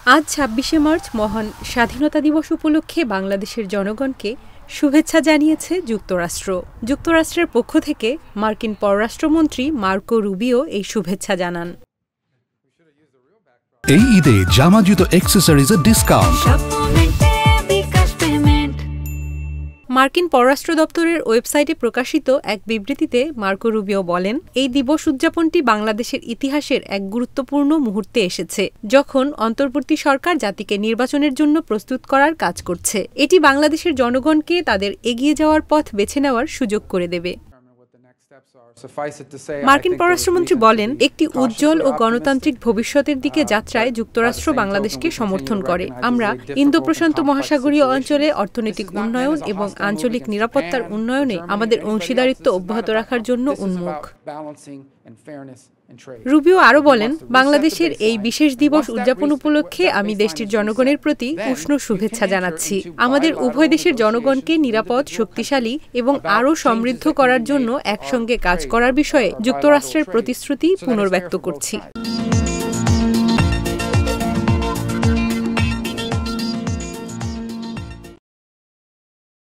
আজ ২৬শে মার্চ মহান স্বাধীনতা দিবস উপলক্ষে বাংলাদেশের জনগণকে শুভেচ্ছা জানিয়েছে যুক্তরাষ্ট্র। যুক্তরাষ্ট্রের পক্ষ থেকে মার্কিন পররাষ্ট্রমন্ত্রী মার্কো রুবিও এই শুভেচ্ছা জানান। এই ঈদে জামা জুতো অ্যাকসেসরিজের ডিসকাউন্ট। মার্কিন পররাষ্ট্র দপ্তরের ওয়েবসাইটে প্রকাশিত এক বিবৃতিতে মার্কো রুবিও বলেন, এই দিবস উদযাপনটি বাংলাদেশের ইতিহাসের এক গুরুত্বপূর্ণ মুহূর্তে এসেছে, যখন অন্তর্বর্তী সরকার জাতিকে নির্বাচনের জন্য প্রস্তুত করার কাজ করছে। এটি বাংলাদেশের জনগণকে তাদের এগিয়ে যাওয়ার পথ বেছে নেওয়ার সুযোগ করে দেবে। মার্কিন পররাষ্ট্রমন্ত্রী বলেন, একটি উজ্জ্বল ও গণতান্ত্রিক ভবিষ্যতের দিকে যাত্রায় যুক্তরাষ্ট্র বাংলাদেশকে সমর্থন করে। আমরা ইন্দো প্রশান্ত মহাসাগরীয় অঞ্চলে অর্থনৈতিক উন্নয়ন এবং আঞ্চলিক নিরাপত্তার উন্নয়নে আমাদের অংশীদারিত্ব অব্যাহত রাখার জন্য উন্মুখ। রুবিও আরও বলেন, বাংলাদেশের এই বিশেষ দিবস উদযাপন উপলক্ষে আমি দেশটির জনগণের প্রতি উষ্ণ শুভেচ্ছা জানাচ্ছি। আমাদের উভয় দেশের জনগণকে নিরাপদ, শক্তিশালী এবং আরও সমৃদ্ধ করার জন্য একসঙ্গে কাজ করার বিষয়ে যুক্তরাষ্ট্রের প্রতিশ্রুতি পুনর্ব্যক্ত করছি।